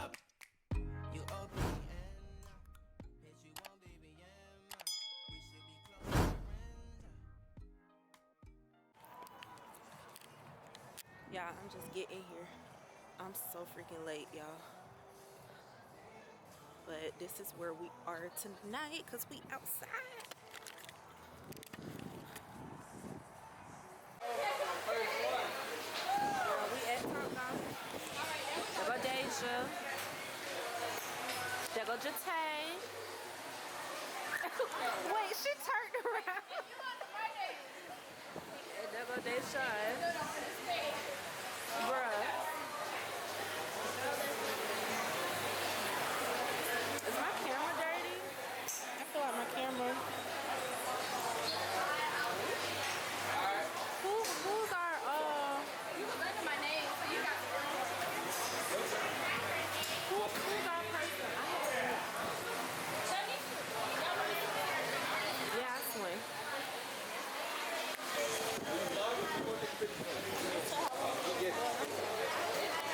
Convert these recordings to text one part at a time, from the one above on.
up. You open and bitch, you won't be we should be close friends. Y'all, I'm just getting here. I'm so freaking late, y'all. But this is where we are tonight because we outside. We at XOXO. There go Deja. There go Jate. Wait, she turned around. And there go Deshaun. Bruh. Is my camera dirty? I feel like my camera. Who's our You was under my name, so you got who's our person? Yeah, I swim.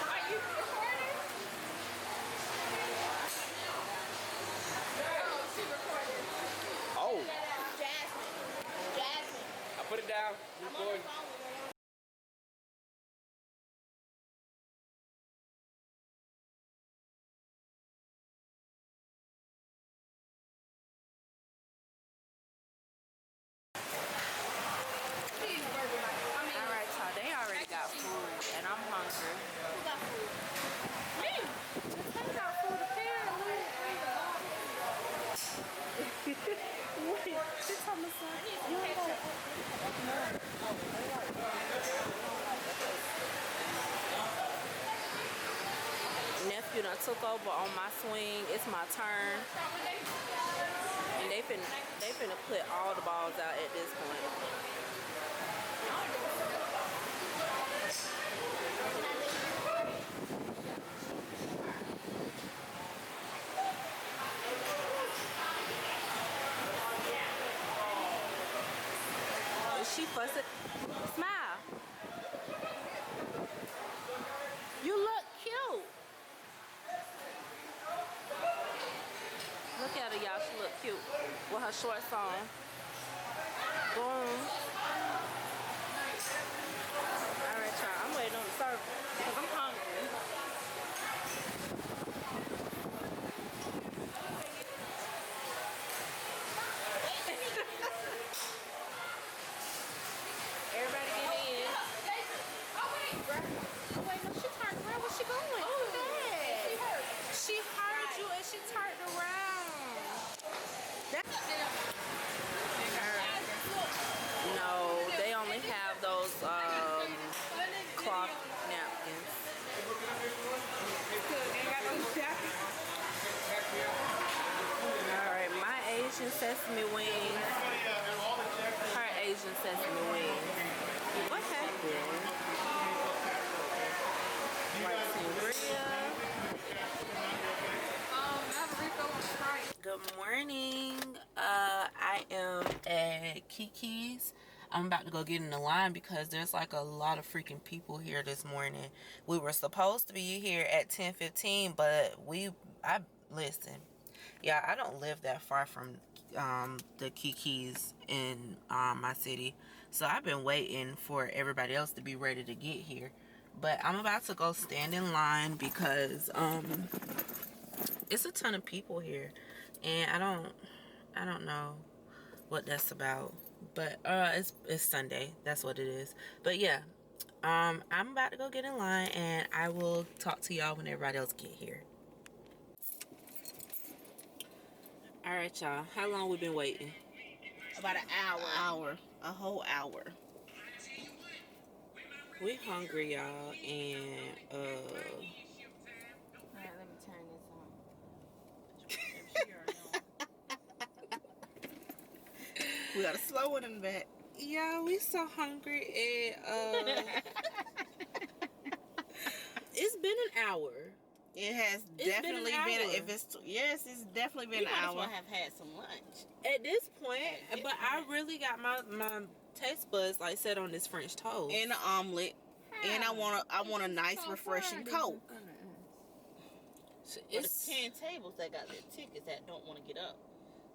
Are you recording? Oh, she recorded. Oh, Jasmine. I put it down. Recording. Alright, y'all, they already got food, and I'm hungry. Who got food? Me. They got food apparently. Wait, she told me something. You ain't gonna... Nephew done took over on my swing. It's my turn. And they finna put all the balls out at this point. Is she fussing? Smile. You look cute. Look at her, y'all. She look cute with her shorts on. Boom. All right, y'all. I'm waiting on the service because I'm hungry. Everybody get in. Wait, no, she turned around. Where's she going? Who's that? She heard you and she turned around. No, they only have those cloth napkins. Alright, my Asian sesame wings. Her Asian sesame wings. What happened? White sangria. Good morning. I am at Kiki's. I'm about to go get in the line because there's like a lot of freaking people here this morning. We were supposed to be here at 10:15, but listen. Yeah, I don't live that far from the Kiki's in my city. So I've been waiting for everybody else to be ready to get here. But I'm about to go stand in line because it's a ton of people here. And I don't know what that's about. But it's Sunday. That's what it is. But yeah, I'm about to go get in line and I will talk to y'all when everybody else get here. All right, y'all. How long we been waiting? About an hour. A whole hour. We hungry, y'all, and Alright, let me turn this on. we got a slow one in the back. Yeah, we so hungry and it's been an hour. It has definitely been if it's yes, it's definitely been an hour. You might as well have had some lunch at this point, but I really got my taste buds like set on this French toast and an omelet, and I want a nice refreshing Coke. So it's 10 tables that got their tickets that don't want to get up.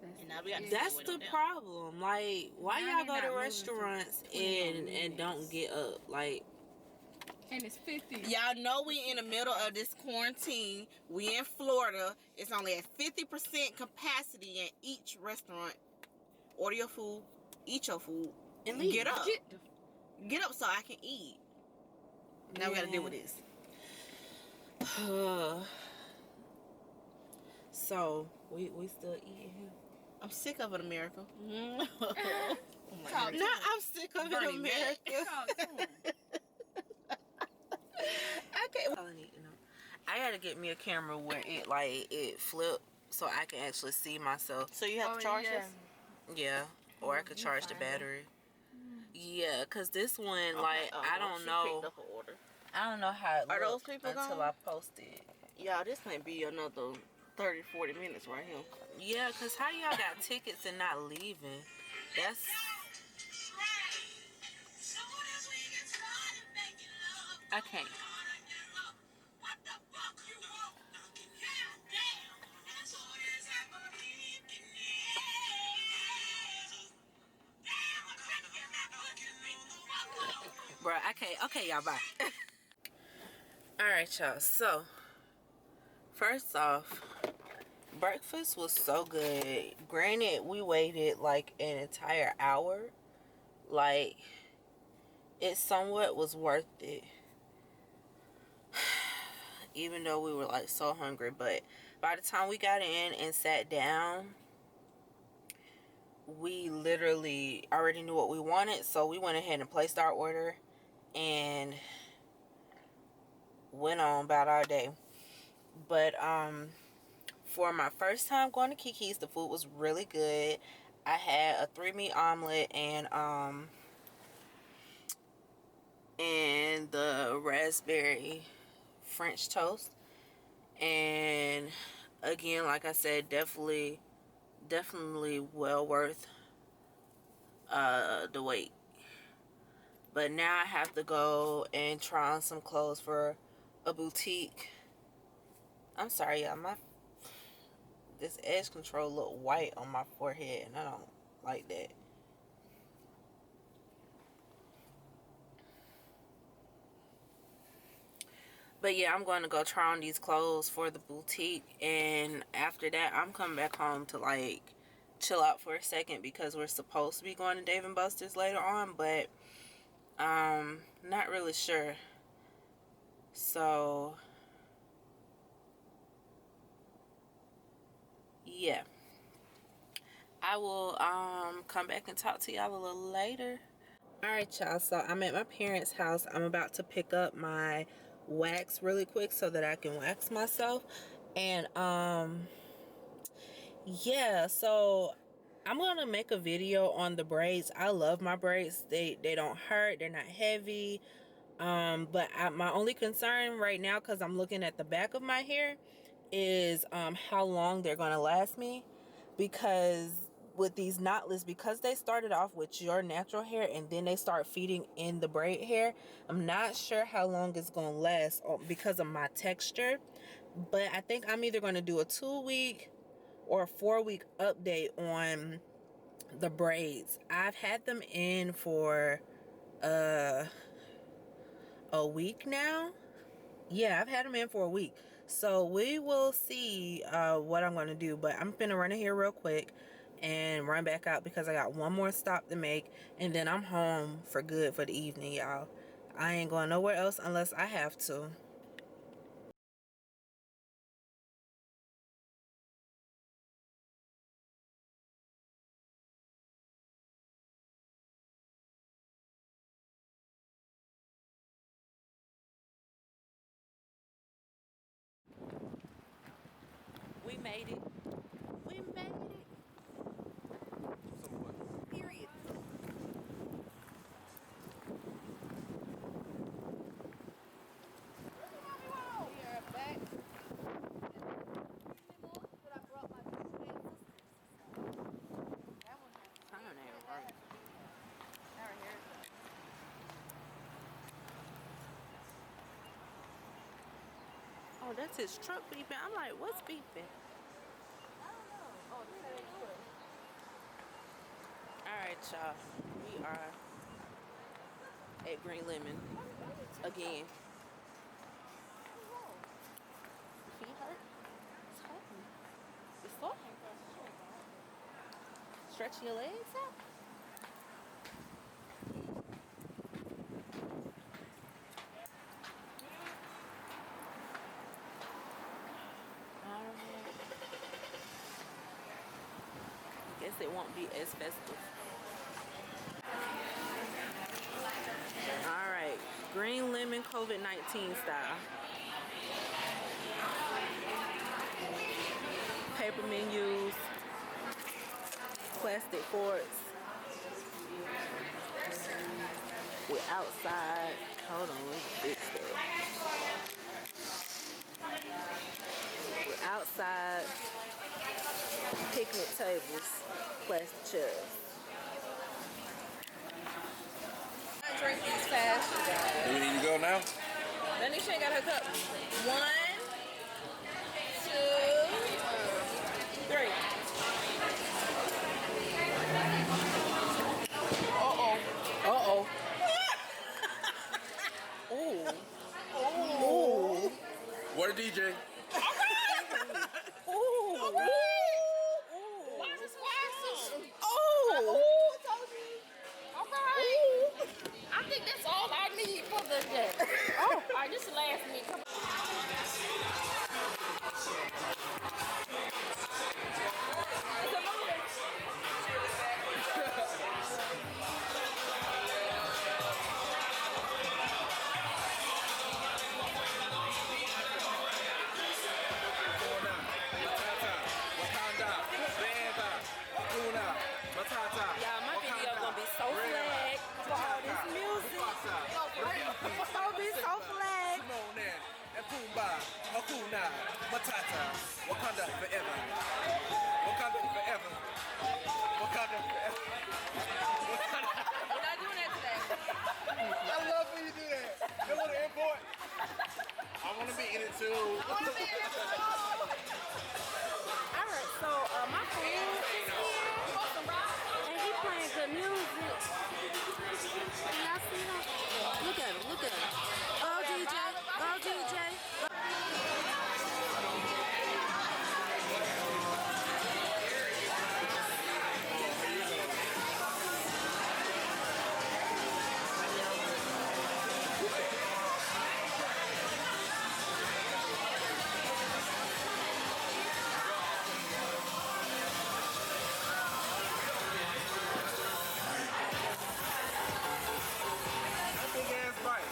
And now we got that's the problem. Like, why y'all go to restaurants and don't get up? Like, and it's 50. Y'all know we in the middle of this quarantine. We in Florida. It's only at 50% capacity in each restaurant. Order your food, eat your food, and leave. Get up. Get up so I can eat. Now we gotta deal with this. So we still eating here. I'm sick of it, America. Oh I'm sick of it, America. All I need to know. I gotta get me a camera where it flip so I can actually see myself. So you have to charge this? Yeah, or I could charge the battery. Yeah, cause this one, I don't know. I don't know how it looks those people until gone? I post it. Y'all, this might be another 30, 40 minutes right here. Yeah, cause how y'all got tickets and not leaving? That's. I can't. Bruh, I can't. Okay, y'all, bye. Alright, y'all. So, first off, breakfast was so good. Granted, we waited like an entire hour. Like, it somewhat was worth it. Even though we were like so hungry. But by the time we got in and sat down, we literally already knew what we wanted. So we went ahead and placed our order and went on about our day. But for my first time going to Kiki's, the food was really good. I had a 3-meat omelet and the raspberry French toast. And again, like I said, definitely well worth the wait. But now I have to go and try on some clothes for a boutique. I'm sorry, y'all. This edge control look white on my forehead, and I don't like that. But yeah, I'm going to go try on these clothes for the boutique, and after that, I'm coming back home to like chill out for a second because we're supposed to be going to Dave & Buster's later on, but not really sure. So yeah, I will come back and talk to y'all a little later. Alright, y'all, so I'm at my parents' house. I'm about to pick up my wax really quick so that I can wax myself. And yeah, so I'm gonna make a video on the braids. I love my braids. They don't hurt, they're not heavy. But my only concern right now, because I'm looking at the back of my hair, is how long they're gonna last me. Because with these knotless, because they started off with your natural hair and then they start feeding in the braid hair, I'm not sure how long it's gonna last because of my texture. But I think I'm either gonna do a 2-week or a 4-week update on the braids. I've had them in for a week now. Yeah, I've had them in for a week. So we will see what I'm going to do. But I'm finna run in here real quick and run back out because I got one more stop to make. And then I'm home for good for the evening, y'all. I ain't going nowhere else unless I have to. We made it. We made it. Period. Oh, Oh, that's his truck beeping. I'm like, what's beeping? Alright, y'all. We are at Green Lemon again. Feet hurt? It's hurting. It's sore? Stretching your legs out? I guess it won't be as festive. Alright, Green Lemon COVID-19 style. Paper menus, plastic forks. We're outside. Hold on, let me fix that. We're outside. Picnic tables, plastic chairs. I drink these fast, you guys. Do we need to go now? Lanisha ain't got her cup. 1, 2, 3. Uh-oh. Ooh. Ooh. What a DJ. Ooh. Why is glasses? Oh. Okay. I think that's all I need for the day. Oh, all right, this is the last meal. Come on. It's a movie. Y'all, my video gonna be so flagged for all this music. It's gonna be so flagged. And Pumbaa, Hakuna, Matata, Wakanda forever. Wakanda forever. Wakanda forever. We're not doing that today. I love when you do that. That little import. I want to be in it too. Alright, so my friend is here and he playing good music. Can y'all see him? Look at him, look at him. Oh DJ, oh DJ. Big ass bite.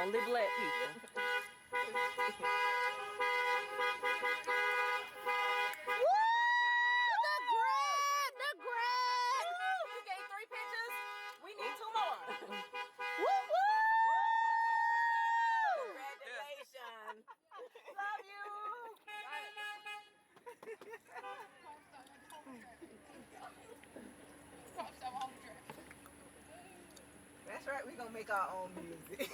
Only black people. The grad. You gave 3 pictures. We need 2 more. Congratulations. Love you. That's right. We gonna make our own music.